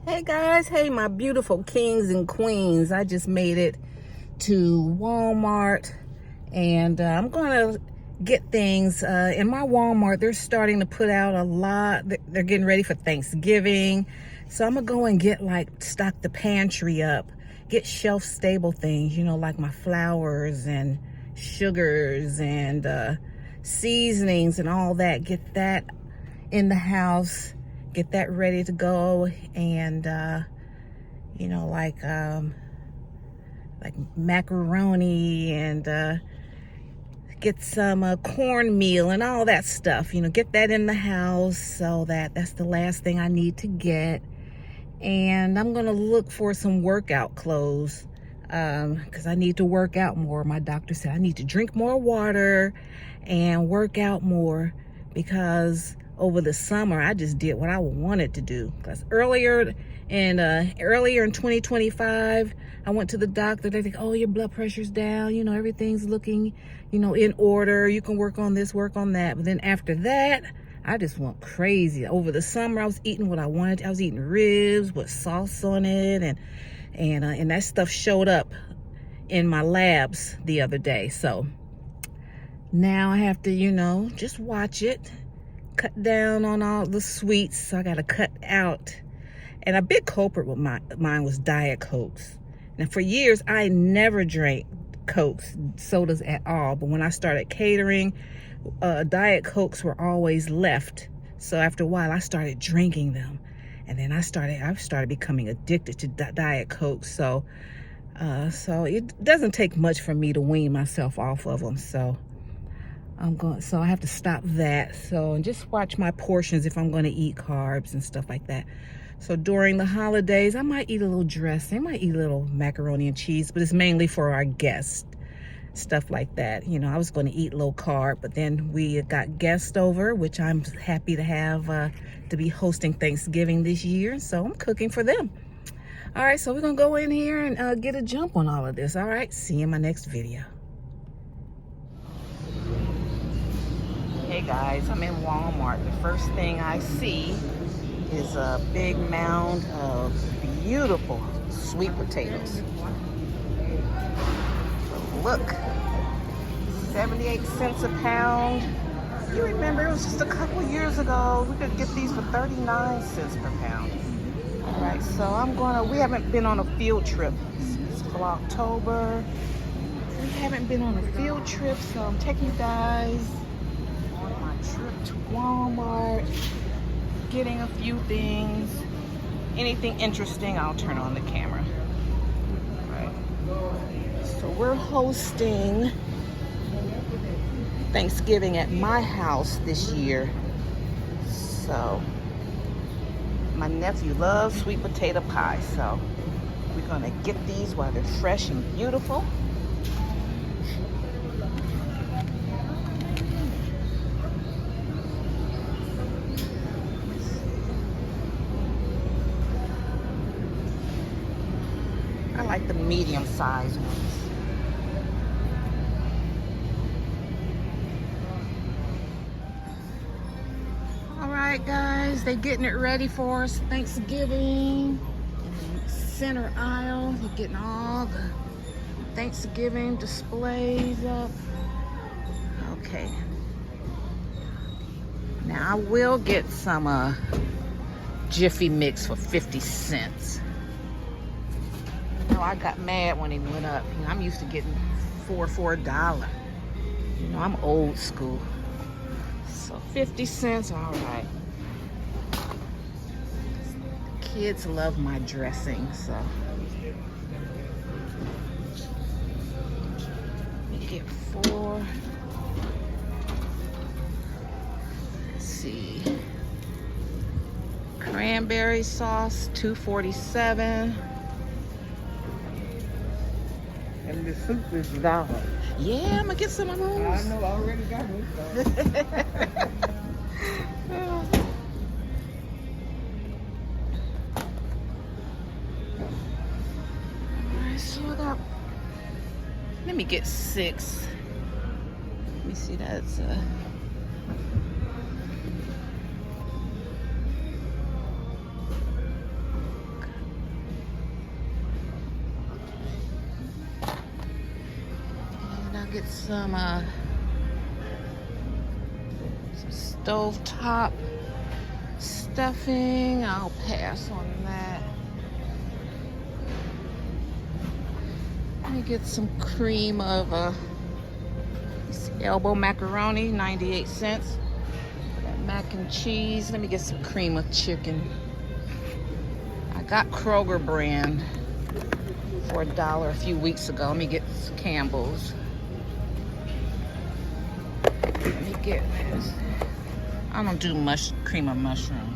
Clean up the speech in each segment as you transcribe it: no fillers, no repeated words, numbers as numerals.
Hey guys, hey my beautiful kings and queens. I just made it to Walmart and I'm gonna get things in my Walmart. They're starting to put out a lot. They're getting ready for Thanksgiving, so I'm gonna go and get stock the pantry up, get shelf stable things, you know, like my flours and sugars and seasonings and all that. Get that in the house, get that ready to go, and you know, like macaroni and get some cornmeal and all that stuff, you know, get that in the house. So that's the last thing I need to get. And I'm gonna look for some workout clothes because I need to work out more. My doctor said I need to drink more water and work out more, because over the summer I just did what I wanted to do. Because earlier in 2025, I went to the doctor. They think, oh, your blood pressure's down, you know, everything's looking, you know, in order, you can work on this, work on that. But then after that, I just went crazy. Over the summer I was eating what I wanted. I was eating ribs with sauce on it, and that stuff showed up in my labs the other day. So now I have to, you know, just watch it, cut down on all the sweets. So I got to cut out. And a big culprit with mine was Diet Cokes. Now for years I never drank Cokes, sodas at all. But when I started catering, Diet Cokes were always left. So after a while I started drinking them. And then I started becoming addicted to Diet Coke. So it doesn't take much for me to wean myself off of them. So I have to stop that. So, and just watch my portions if I'm going to eat carbs and stuff like that. So during the holidays, I might eat a little dressing, I might eat a little macaroni and cheese, but it's mainly for our guests, stuff like that. You know, I was going to eat low carb, but then we got guests over, which I'm happy to have to be hosting Thanksgiving this year. So I'm cooking for them. All right, so we're going to go in here and get a jump on all of this. All right, see you in my next video. Hey guys, I'm in Walmart. The first thing I see is a big mound of beautiful sweet potatoes. Look, 78 cents a pound. You remember it was just a couple years ago we could get these for 39 cents per pound. All right, so we haven't been on a field trip. It's for October. We haven't been on a field trip, so I'm taking you guys on my trip to Walmart, getting a few things. Anything interesting, I'll turn on the camera. All right. So we're hosting Thanksgiving at my house this year. So my nephew loves sweet potato pie, so we're gonna get these while they're fresh and beautiful. I like the medium-sized ones. All right, guys, they're getting it ready for us. Thanksgiving. Center aisle, you're getting all the Thanksgiving displays up. Okay. Now I will get some Jiffy Mix for 50 cents. I got mad when he went up. You know, I'm used to getting 4 for $1. You know, I'm old school. So 50 cents, all right. Kids love my dressing, so. Let me get 4. Let's see. Cranberry sauce, $2.47. And the soup is $1. Yeah, I'm gonna get some of those. I know, I already got one. Alright, so I got, let me get 6. Let me see, that's get some stovetop stuffing. I'll pass on that. Let me get some cream of elbow macaroni, 98 cents. That mac and cheese. Let me get some cream of chicken. I got Kroger brand for $1 a few weeks ago. Let me get Campbell's. Let me get this. I don't do cream of mushroom.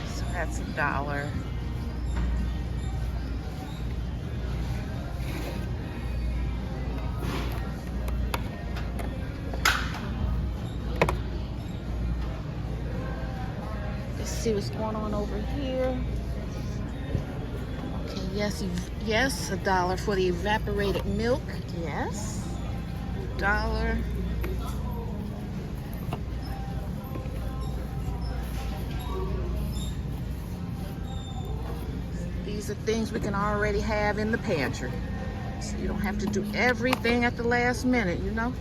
So that's $1. Let's see what's going on over here. Okay, yes, $1 for the evaporated milk. Yes, $1. These are things we can already have in the pantry, so you don't have to do everything at the last minute, you know.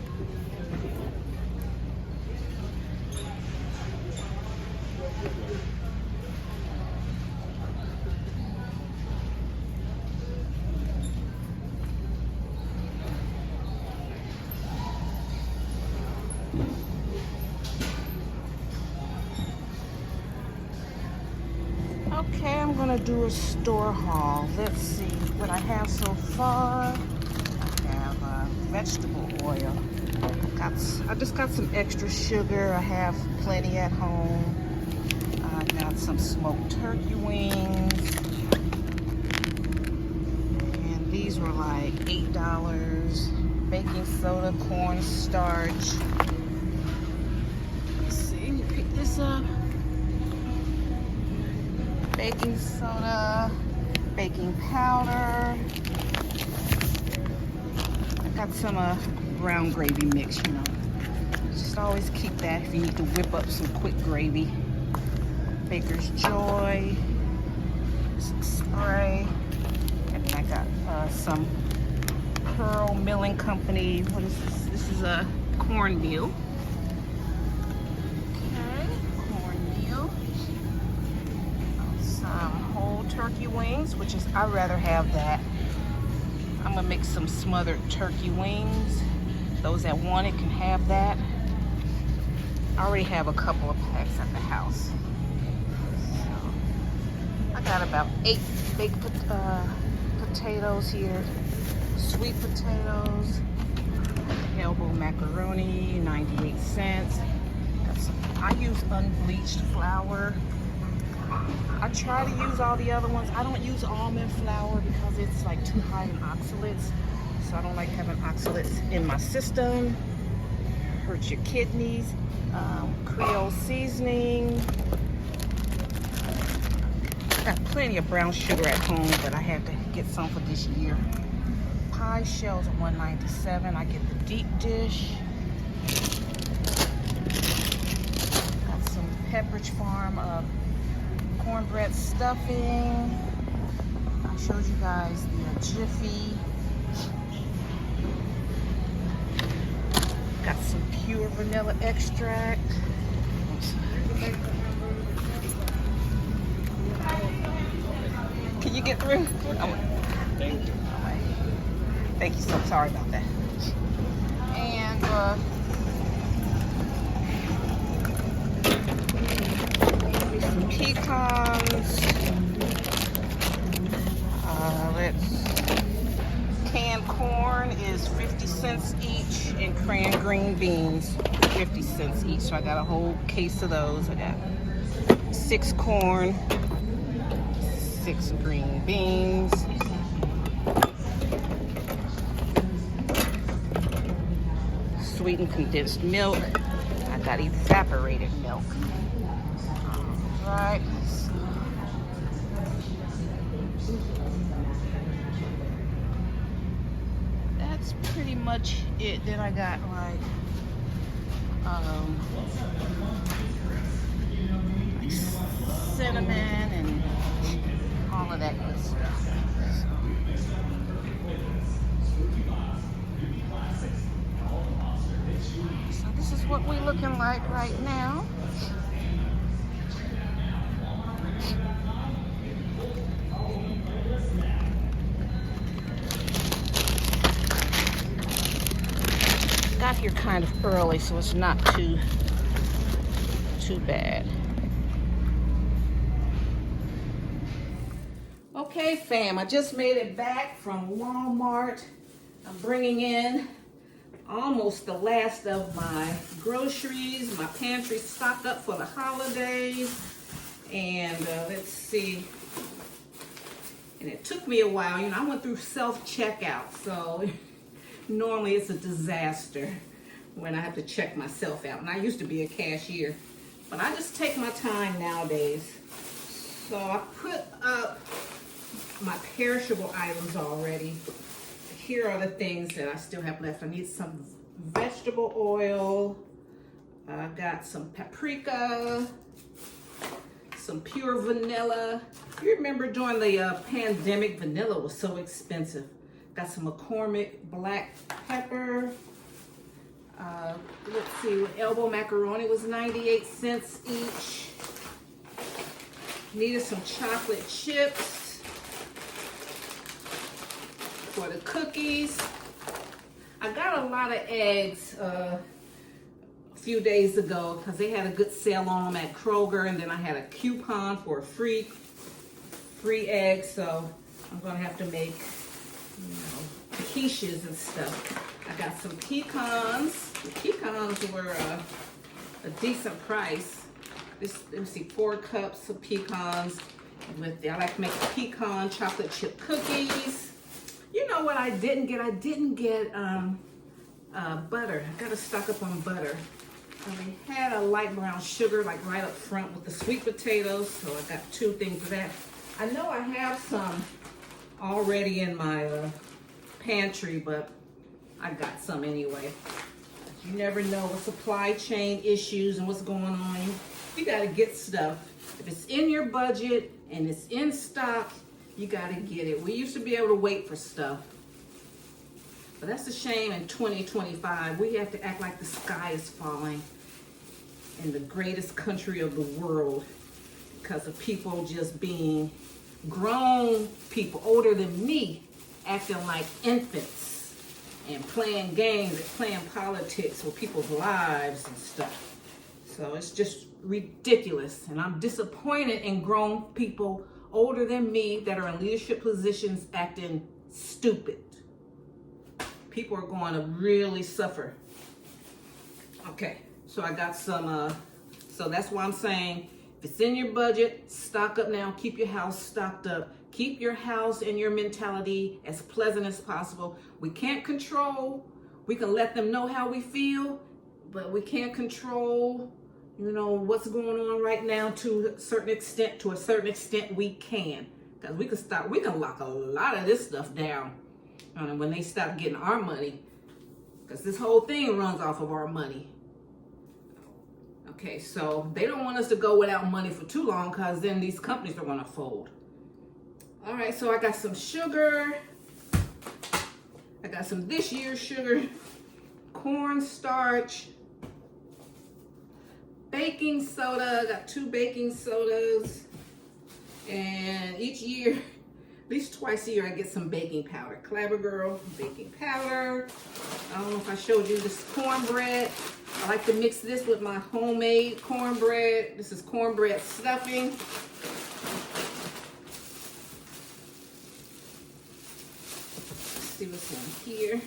Okay, I'm gonna do a store haul. Let's see what I have so far. I have vegetable oil. I just got some extra sugar. I have plenty at home. I got some smoked turkey wings. And these were like $8. Baking soda, cornstarch. Let's see, let me pick this up. Baking soda, baking powder. I got some brown gravy mix, you know. Just always keep that if you need to whip up some quick gravy. Baker's Joy, some spray. And then I got some Pearl Milling Company. What is this? This is a cornmeal. Whole turkey wings, which is, I'd rather have that. I'm gonna make some smothered turkey wings. Those that want it can have that. I already have a couple of packs at the house. So I got about 8 baked potatoes here. Sweet potatoes. Elbow macaroni, 98 cents. I use unbleached flour. I try to use all the other ones. I don't use almond flour because it's like too high in oxalates. So I don't like having oxalates in my system. Hurt your kidneys. Creole seasoning. Got plenty of brown sugar at home, but I had to get some for this year. Pie shells are $1.97. I get the deep dish. Got some Pepperidge Farm cornbread stuffing. I showed you guys the Jiffy. Got some pure vanilla extract. Can you get through? Thank you. Thank you. So sorry about that. And some pecans. Canned corn is 50 cents each, and canned green beans 50 cents each. So I got a whole case of those. I got 6 corn, 6 green beans. Sweetened condensed milk. I got evaporated milk. Right. That's pretty much it. Then I got like cinnamon and all of that good stuff. So this is what we're looking like right now. Got here kind of early, so it's not too bad. Okay, fam, I just made it back from Walmart. I'm bringing in almost the last of my groceries. My pantry's stocked up for the holidays. And let's see. And it took me a while. You know, I went through self-checkout, so normally it's a disaster when I have to check myself out. And I used to be a cashier, but I just take my time nowadays. So I put up my perishable items already. Here are the things that I still have left. I need some vegetable oil. I got some paprika, some pure vanilla. You remember during the pandemic, vanilla was so expensive. Got some McCormick black pepper. Let's see, elbow macaroni was 98 cents each. Needed some chocolate chips for the cookies. I got a lot of eggs a few days ago because they had a good sale on them at Kroger, and then I had a coupon for a free egg, so I'm gonna have to make, you know, quiches and stuff. I got some pecans. The pecans were a decent price. Let me see, 4 cups of pecans. I like to make pecan chocolate chip cookies. You know what I didn't get? I didn't get butter. I gotta stock up on butter. And we had a light brown sugar like right up front with the sweet potatoes, so I got 2 things of that. I know I have some already in my pantry, but I got some anyway. You never know with supply chain issues and what's going on. You gotta get stuff. If it's in your budget and it's in stock, you gotta get it. We used to be able to wait for stuff, but that's a shame. In 2025, we have to act like the sky is falling in the greatest country of the world because of people just being grown people, older than me, acting like infants and playing games and playing politics with people's lives and stuff. So it's just ridiculous, and I'm disappointed in grown people older than me that are in leadership positions acting stupid. People are going to really suffer. Okay, so I got some, so that's why I'm saying, if it's in your budget, stock up now. Keep your house stocked up. Keep your house and your mentality as pleasant as possible. We can't control. We can let them know how we feel, but we can't control, you know, what's going on right now to a certain extent. To a certain extent, we can. Because we can lock a lot of this stuff down when they stop getting our money. Because this whole thing runs off of our money. Okay, so they don't want us to go without money for too long, because then these companies are going to fold. All right, so I got some sugar. I got some this year's sugar, cornstarch, baking soda. I got 2 baking sodas. And each year, at least twice a year, I get some baking powder. Clabber Girl baking powder. I don't know if I showed you this cornbread. I like to mix this with my homemade cornbread. This is cornbread stuffing. Let's see what's in here.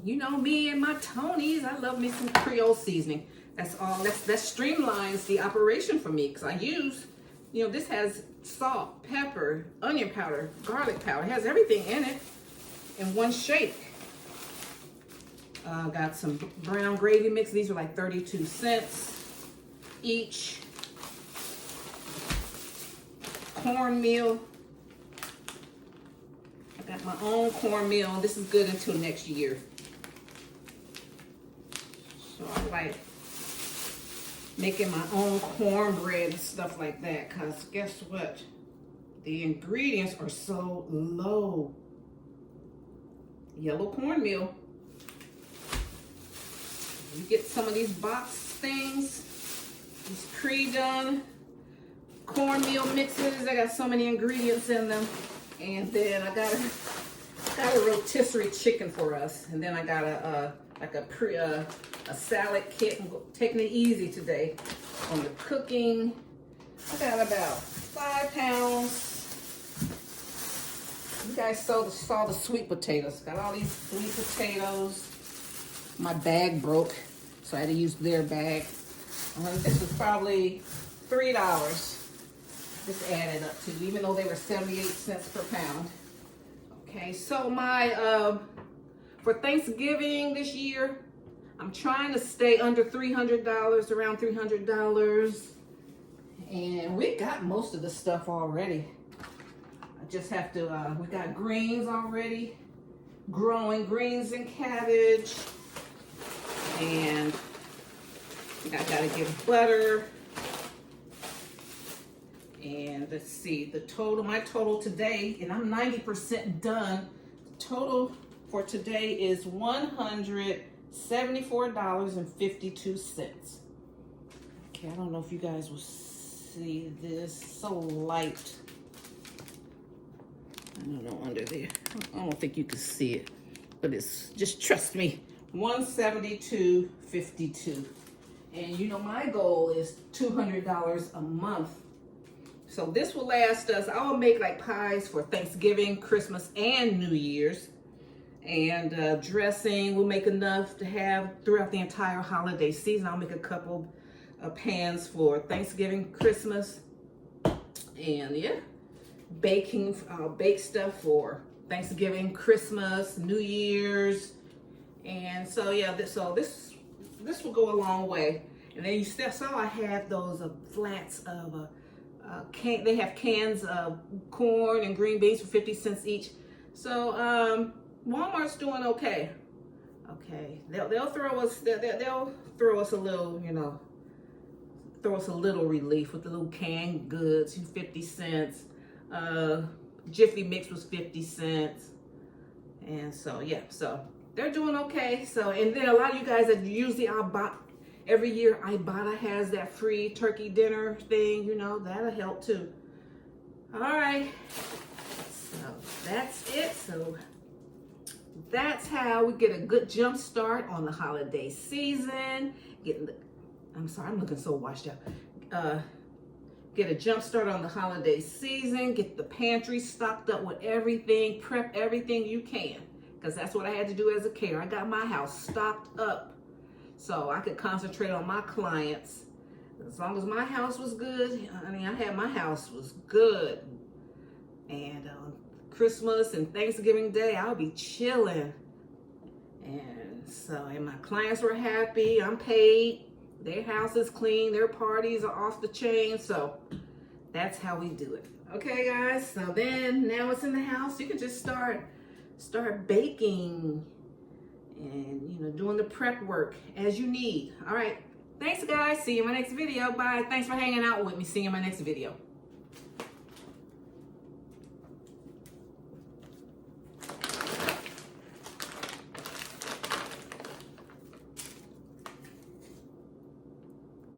You know me and my Tonys. I love me some Creole seasoning. That's all. That streamlines the operation for me, because I use, you know, this has salt, pepper, onion powder, garlic powder. It has everything in it in one shake. Got some brown gravy mix. These are like 32 cents each. Cornmeal. I got my own cornmeal. This is good until next year. So I like making my own cornbread and stuff like that, because guess what? the ingredients are so low. Yellow cornmeal. You get some of these box things, these pre-done cornmeal mixes. They got so many ingredients in them. And then I got a rotisserie chicken for us. And then I got a salad kit. I'm taking it easy today on the cooking. I got about 5 pounds. You guys saw the sweet potatoes. Got all these sweet potatoes. My bag broke, so I had to use their bag. This was probably $3. This added up to, even though they were 78 cents per pound. Okay, so for Thanksgiving this year, I'm trying to stay under $300, around $300. And we got most of the stuff already. I just have to, we got greens already, growing greens and cabbage. And I gotta get butter. And let's see, my total today, and I'm 90% done. The total for today is $174.52. Okay, I don't know if you guys will see this, so light. I don't know, under there. I don't think you can see it, but it's, just trust me, $172.52. And you know, my goal is $200 a month. So this will last us. I'll make like pies for Thanksgiving, Christmas, and New Year's. And dressing, we'll make enough to have throughout the entire holiday season. I'll make a couple of pans for Thanksgiving, Christmas, and yeah, baking. I'll bake stuff for Thanksgiving, Christmas, New Year's, and so yeah. This will go a long way. And then you saw I have those flats of they have cans of corn and green beans for 50 cents each. So Walmart's doing okay. Okay, they'll throw us a little, you know, throw us a little relief with the little canned goods, 50 cents. Jiffy Mix was 50 cents. And so yeah, so they're doing okay. So, and then a lot of you guys that usually every year Ibotta has that free turkey dinner thing, you know, that'll help too. All right, so that's it. So that's how we get a good jump start on the holiday season. I'm sorry, I'm looking so washed out. Get a jump start on the holiday season, get the pantry stocked up with everything, prep everything you can, because that's what I had to do as a caterer. I got my house stocked up so I could concentrate on my clients. As long as my house was good, my house was good. And Christmas and Thanksgiving Day, I'll be chilling. And my clients were happy, I'm paid, their house is clean, their parties are off the chain. So that's how we do it. Okay guys, so then now it's in the house, you can just start baking and, you know, doing the prep work as you need. All right, thanks guys, see you in my next video. Bye. Thanks for hanging out with me. See you in my next video.